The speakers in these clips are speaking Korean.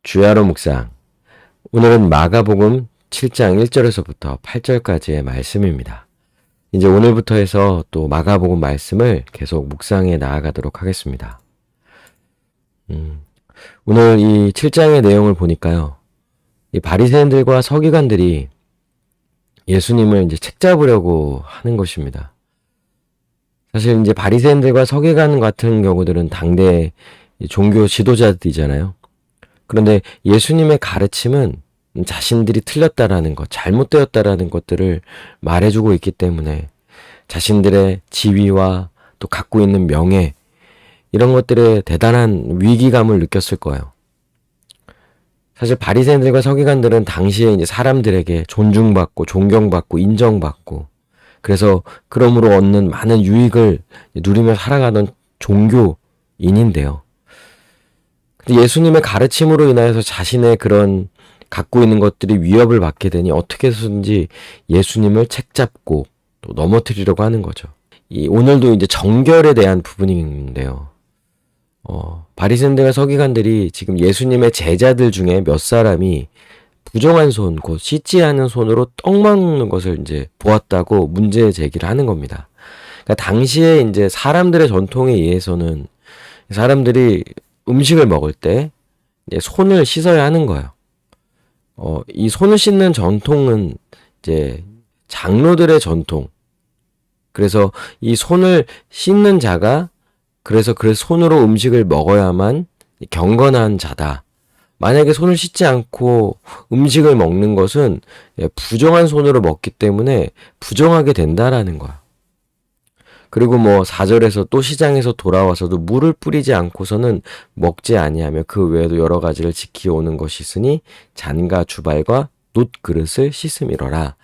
주야로 묵상. 오늘은 마가복음 7장 1절에서부터 8절까지의 말씀입니다. 이제 오늘부터 해서 또 마가복음 말씀을 계속 묵상해 나아가도록 하겠습니다. 오늘 이 7장의 내용을 보니까요. 이 바리새인들과 서기관들이 예수님을 이제 책잡으려고 하는 것입니다. 사실 이제 바리새인들과 서기관 같은 경우들은 당대 종교 지도자들이잖아요. 그런데 예수님의 가르침은 자신들이 틀렸다라는 것, 잘못되었다라는 것들을 말해주고 있기 때문에 자신들의 지위와 또 갖고 있는 명예, 이런 것들에 대단한 위기감을 느꼈을 거예요. 사실 바리새인들과 서기관들은 당시에 이제 사람들에게 존중받고 존경받고 인정받고, 그래서 그러므로 얻는 많은 유익을 누리며 살아가던 종교인인데요. 근데 예수님의 가르침으로 인하여서 자신의 그런 갖고 있는 것들이 위협을 받게 되니 어떻게 해서든지 예수님을 책잡고 또 넘어뜨리려고 하는 거죠. 오늘도 이제 정결에 대한 부분인데요. 바리새인들과 서기관들이 지금 예수님의 제자들 중에 몇 사람이 부정한 손, 곧 씻지 않은 손으로 떡 먹는 것을 이제 보았다고 문제 제기를 하는 겁니다. 그러니까 당시에 이제 사람들의 전통에 의해서는 사람들이 음식을 먹을 때 손을 씻어야 하는 거예요. 이 손을 씻는 전통은 이제 장로들의 전통. 그래서 이 손을 씻는 자가 그래서 그 손으로 음식을 먹어야만 경건한 자다. 만약에 손을 씻지 않고 음식을 먹는 것은 부정한 손으로 먹기 때문에 부정하게 된다라는 거야. 그리고 4절에서 또 시장에서 돌아와서도 물을 뿌리지 않고서는 먹지 아니하며 그 외에도 여러 가지를 지키오는 것이 있으니 잔과 주발과 놋 그릇을 씻음이로라.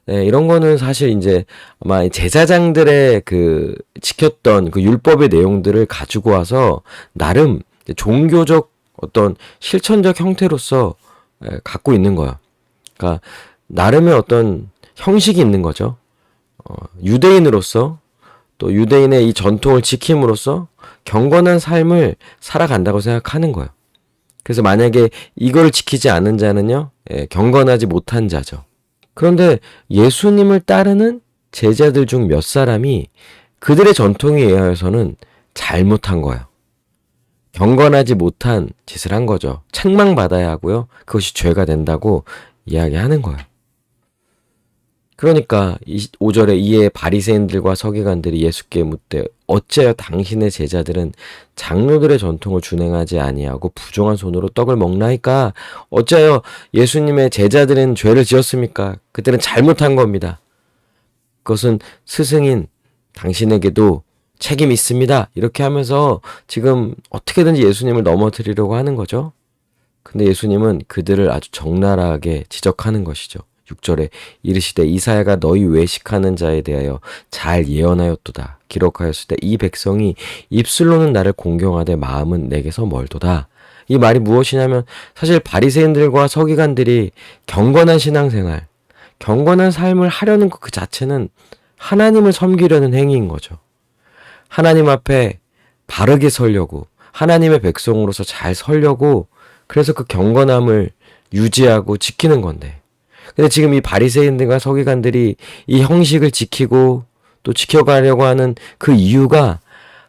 이런 거는 사실 이제 아마 제사장들의 그 지켰던 그 율법의 내용들을 가지고 와서 나름 종교적 어떤 실천적 형태로서 갖고 있는 거야. 그러니까 나름의 어떤 형식이 있는 거죠. 유대인으로서 또 유대인의 이 전통을 지킴으로써 경건한 삶을 살아간다고 생각하는 거예요. 그래서 만약에 이걸 지키지 않은 자는요, 경건하지 못한 자죠. 그런데 예수님을 따르는 제자들 중 몇 사람이 그들의 전통에 의하여서는 잘못한 거예요. 경건하지 못한 짓을 한 거죠. 책망받아야 하고요. 그것이 죄가 된다고 이야기하는 거예요. 그러니까 5절에 이에 바리새인들과 서기관들이 예수께 묻되 어찌하여 당신의 제자들은 장로들의 전통을 준행하지 아니하고 부정한 손으로 떡을 먹나이까? 어찌하여 예수님의 제자들은 죄를 지었습니까? 그들은 잘못한 겁니다. 그것은 스승인 당신에게도 책임이 있습니다. 이렇게 하면서 지금 어떻게든지 예수님을 넘어뜨리려고 하는 거죠. 근데 예수님은 그들을 아주 적나라하게 지적하는 것이죠. 6절에 이르시되 이사야가 너희 외식하는 자에 대하여 잘 예언하였도다. 기록하였을 때 이 백성이 입술로는 나를 공경하되 마음은 내게서 멀도다. 이 말이 무엇이냐면 사실 바리새인들과 서기관들이 경건한 신앙생활, 경건한 삶을 하려는 그 자체는 하나님을 섬기려는 행위인 거죠. 하나님 앞에 바르게 서려고, 하나님의 백성으로서 잘 서려고, 그래서 그 경건함을 유지하고 지키는 건데, 근데 지금 이 바리새인들과 서기관들이 이 형식을 지키고 또 지켜가려고 하는 그 이유가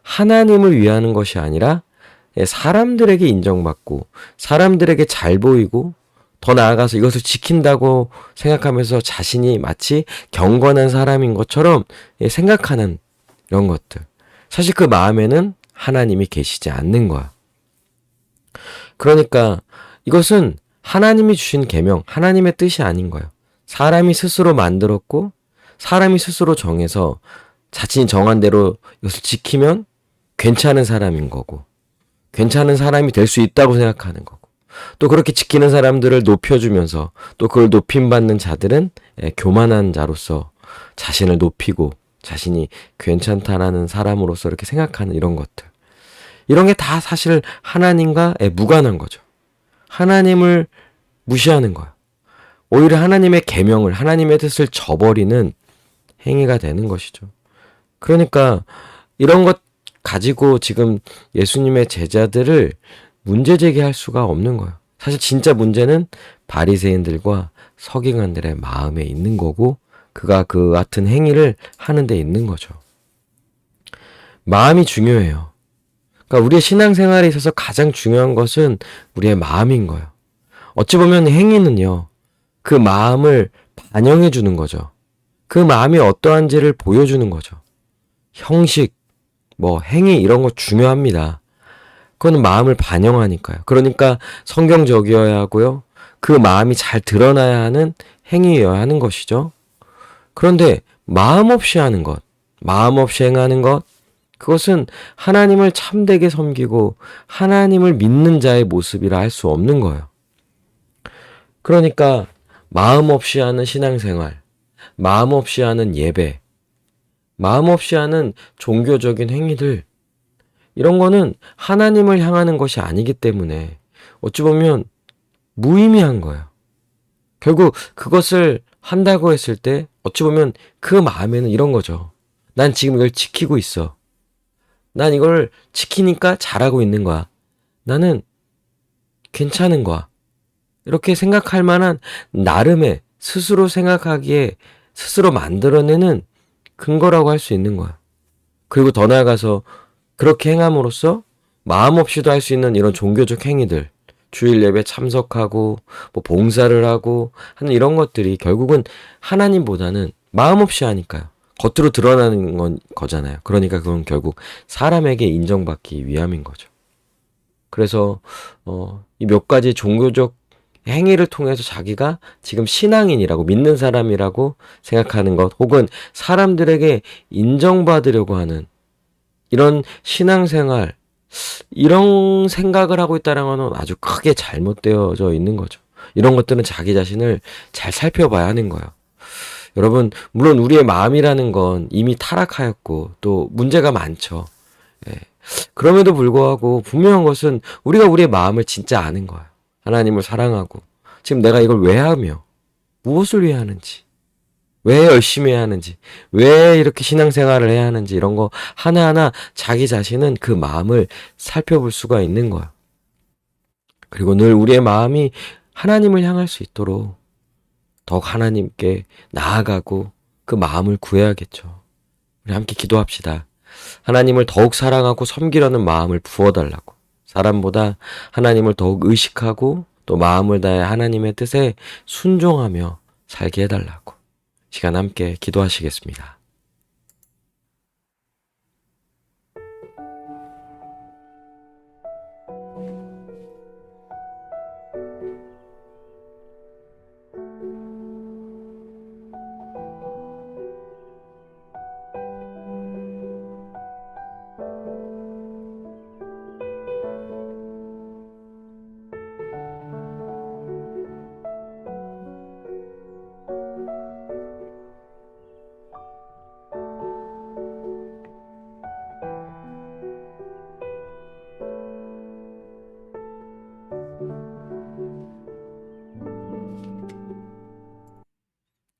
하나님을 위하는 것이 아니라 사람들에게 인정받고 사람들에게 잘 보이고 더 나아가서 이것을 지킨다고 생각하면서 자신이 마치 경건한 사람인 것처럼 생각하는 이런 것들. 사실 그 마음에는 하나님이 계시지 않는 거야. 그러니까 이것은 하나님이 주신 계명, 하나님의 뜻이 아닌 거예요. 사람이 스스로 만들었고 사람이 스스로 정해서 자신이 정한 대로 이것을 지키면 괜찮은 사람인 거고 괜찮은 사람이 될 수 있다고 생각하는 거고 또 그렇게 지키는 사람들을 높여주면서 또 그걸 높임받는 자들은 교만한 자로서 자신을 높이고 자신이 괜찮다라는 사람으로서 이렇게 생각하는 이런 것들. 이런 게 다 사실 하나님과 무관한 거죠. 하나님을 무시하는 거예요. 오히려 하나님의 계명을, 하나님의 뜻을 저버리는 행위가 되는 것이죠. 그러니까 이런 것 가지고 지금 예수님의 제자들을 문제 제기할 수가 없는 거예요. 사실 진짜 문제는 바리새인들과 서기관들의 마음에 있는 거고 그가 그 같은 행위를 하는 데 있는 거죠. 마음이 중요해요. 그러니까 우리의 신앙생활에 있어서 가장 중요한 것은 우리의 마음인 거예요. 어찌 보면 행위는요, 그 마음을 반영해 주는 거죠. 그 마음이 어떠한지를 보여주는 거죠. 형식, 행위 이런 거 중요합니다. 그거는 마음을 반영하니까요. 그러니까 성경적이어야 하고요. 그 마음이 잘 드러나야 하는 행위여야 하는 것이죠. 그런데 마음 없이 하는 것, 마음 없이 행하는 것, 그것은 하나님을 참되게 섬기고 하나님을 믿는 자의 모습이라 할 수 없는 거예요. 그러니까 마음 없이 하는 신앙생활, 마음 없이 하는 예배, 마음 없이 하는 종교적인 행위들, 이런 거는 하나님을 향하는 것이 아니기 때문에 어찌 보면 무의미한 거예요. 결국 그것을 한다고 했을 때 어찌 보면 그 마음에는 이런 거죠. 난 지금 이걸 지키고 있어. 난 이걸 지키니까 잘하고 있는 거야. 나는 괜찮은 거야. 이렇게 생각할 만한 나름의 스스로 생각하기에 스스로 만들어내는 근거라고 할 수 있는 거야. 그리고 더 나아가서 그렇게 행함으로써 마음 없이도 할 수 있는 이런 종교적 행위들, 주일 예배 참석하고 봉사를 하고 하는 이런 것들이 결국은 하나님보다는 마음 없이 하니까요. 겉으로 드러나는 거잖아요. 그러니까 그건 결국 사람에게 인정받기 위함인 거죠. 그래서 이 몇 가지 종교적 행위를 통해서 자기가 지금 신앙인이라고 믿는 사람이라고 생각하는 것, 혹은 사람들에게 인정받으려고 하는 이런 신앙생활, 이런 생각을 하고 있다는 것은 아주 크게 잘못되어져 있는 거죠. 이런 것들은 자기 자신을 잘 살펴봐야 하는 거예요. 여러분, 물론 우리의 마음이라는 건 이미 타락하였고 또 문제가 많죠. 예. 그럼에도 불구하고 분명한 것은 우리가 우리의 마음을 진짜 아는 거예요. 하나님을 사랑하고 지금 내가 이걸 왜 하며 무엇을 위해 하는지, 왜 열심히 해야 하는지, 왜 이렇게 신앙생활을 해야 하는지, 이런 거 하나하나 자기 자신은 그 마음을 살펴볼 수가 있는 거야. 그리고 늘 우리의 마음이 하나님을 향할 수 있도록 더욱 하나님께 나아가고 그 마음을 구해야겠죠. 우리 함께 기도합시다. 하나님을 더욱 사랑하고 섬기려는 마음을 부어달라고. 사람보다 하나님을 더욱 의식하고 또 마음을 다해 하나님의 뜻에 순종하며 살게 해달라고. 시간 함께 기도하시겠습니다.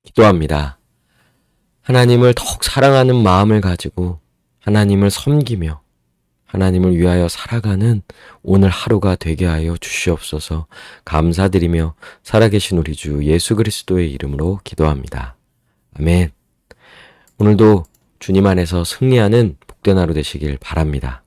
기도합니다. 하나님을 더욱 사랑하는 마음을 가지고 하나님을 섬기며 하나님을 위하여 살아가는 오늘 하루가 되게 하여 주시옵소서. 감사드리며 살아계신 우리 주 예수 그리스도의 이름으로 기도합니다. 아멘. 오늘도 주님 안에서 승리하는 복된 하루 되시길 바랍니다.